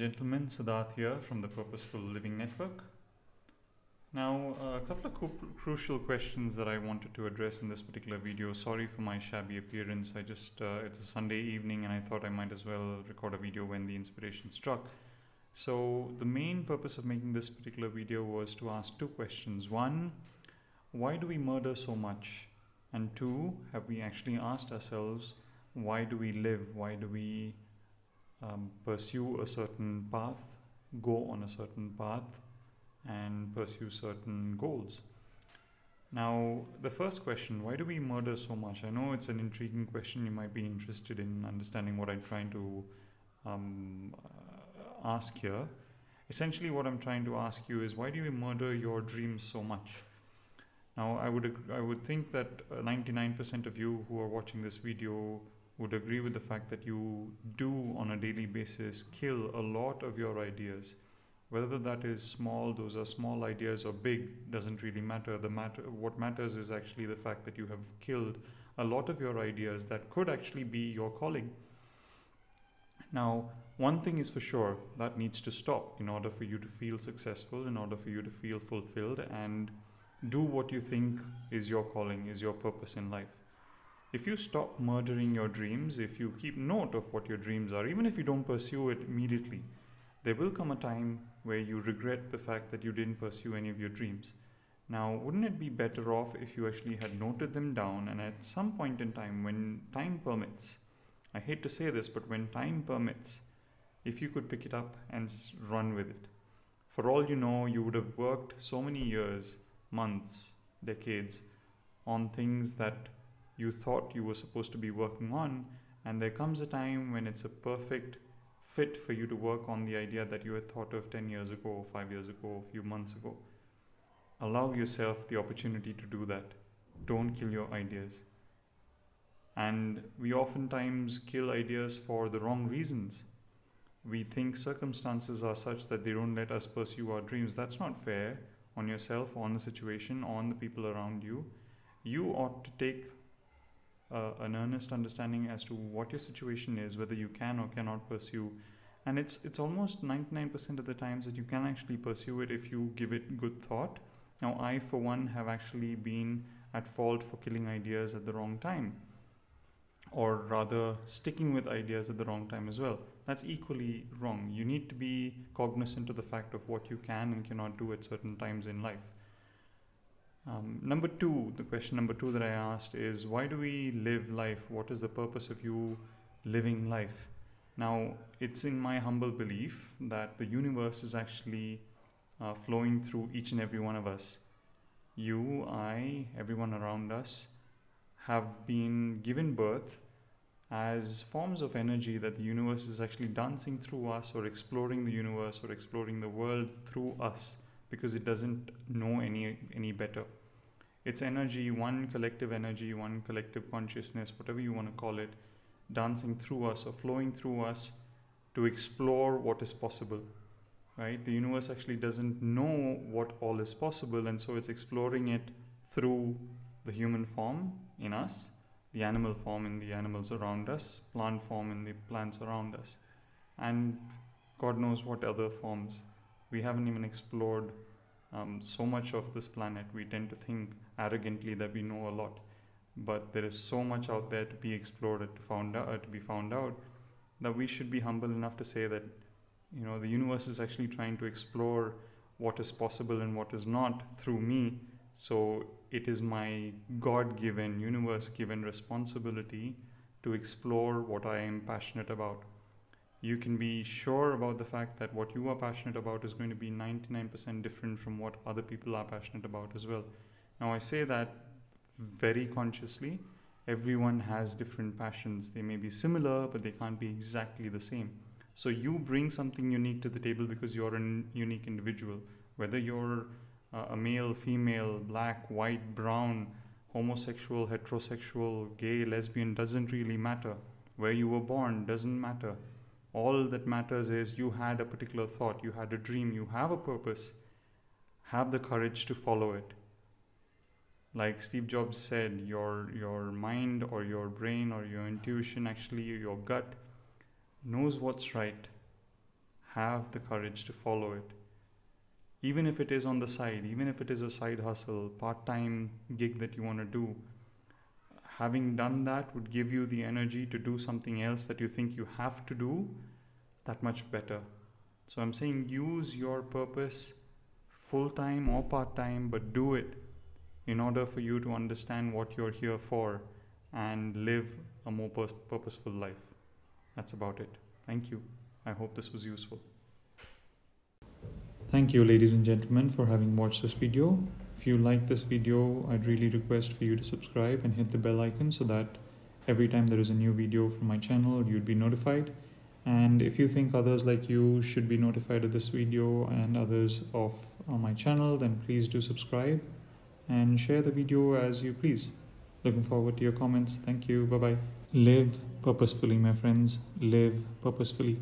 gentlemen, Siddharth here from the Purposeful Living Network. Now, a couple of crucial questions that I wanted to address in this particular video. Sorry for my shabby appearance. It's a Sunday evening and I thought I might as well record a video when the inspiration struck. So the main purpose of making this particular video was to ask two questions. One, why do we murder so much? And two, have we actually asked ourselves, why do we live? Why do we pursue a certain path, go on a certain path, and pursue certain goals? Now, the first question, why do we murder so much? I know it's an intriguing question. You might be interested in understanding what I'm trying to ask here. Essentially, what I'm trying to ask you is, why do you murder your dreams so much? Now, I would think that 99% of you who are watching this video would agree with the fact that you do on a daily basis kill a lot of your ideas. Whether that is small, those are small ideas, or big, doesn't really matter. What matters is actually the fact that you have killed a lot of your ideas that could actually be your calling. Now, one thing is for sure, that needs to stop in order for you to feel successful, in order for you to feel fulfilled and do what you think is your calling, is your purpose in life. If you stop murdering your dreams, if you keep note of what your dreams are, even if you don't pursue it immediately, there will come a time where you regret the fact that you didn't pursue any of your dreams. Now, wouldn't it be better off if you actually had noted them down, and at some point in time, when time permits, I hate to say this, but when time permits, if you could pick it up and run with it. For all you know, you would have worked so many years, months, decades on things that you thought you were supposed to be working on, and there comes a time when it's a perfect fit for you to work on the idea that you had thought of 10 years ago, 5 years ago, a few months ago. Allow yourself the opportunity to do that. Don't kill your ideas. And we oftentimes kill ideas for the wrong reasons. We think circumstances are such that they don't let us pursue our dreams. That's not fair on yourself, on the situation, on the people around you. You ought to take an earnest understanding as to what your situation is, whether you can or cannot pursue. And it's almost 99% of the times that you can actually pursue it if you give it good thought. Now, I, for one, have actually been at fault for killing ideas at the wrong time, or rather sticking with ideas at the wrong time as well. That's equally wrong. You need to be cognizant of the fact of what you can and cannot do at certain times in life. The question number two that I asked is, why do we live life? What is the purpose of you living life? Now, it's in my humble belief that the universe is actually flowing through each and every one of us. You, I, everyone around us have been given birth as forms of energy that the universe is actually dancing through us, or exploring the universe or exploring the world through us, because it doesn't know any better. It's energy, one collective consciousness, whatever you want to call it, dancing through us or flowing through us to explore what is possible, right? The universe actually doesn't know what all is possible, and so it's exploring it through the human form in us, the animal form in the animals around us, plant form in the plants around us, and God knows what other forms. We haven't even explored so much of this planet. We tend to think arrogantly that we know a lot, but there is so much out there to be explored and to be found out, that we should be humble enough to say that, the universe is actually trying to explore what is possible and what is not through me. So it is my God-given, universe-given responsibility to explore what I am passionate about. You can be sure about the fact that what you are passionate about is going to be 99% different from what other people are passionate about as well. Now, I say that very consciously. Everyone has different passions. They may be similar, but they can't be exactly the same. So you bring something unique to the table because you're a unique individual. Whether you're a male, female, black, white, brown, homosexual, heterosexual, gay, lesbian, doesn't really matter. Where you were born doesn't matter. All that matters is you had a particular thought, you had a dream, you have a purpose. Have the courage to follow it. Like Steve Jobs said, your mind or your brain or your intuition, actually your gut, knows what's right. have the courage to follow it. Even if it is on the side, even if it is a side hustle, part-time gig that you want to do, having done that would give you the energy to do something else that you think you have to do that much better. So I'm saying use your purpose full-time or part-time, but do it in order for you to understand what you're here for and live a more purposeful life. That's about it. Thank you. I hope this was useful. Thank you, ladies and gentlemen, for having watched this video. If you like this video, I'd really request for you to subscribe and hit the bell icon so that every time there is a new video from my channel, you'd be notified. And if you think others like you should be notified of this video and others of my channel, then please do subscribe and share the video as you please. Looking forward to your comments. Thank you. Bye-bye. Live purposefully, my friends. Live purposefully.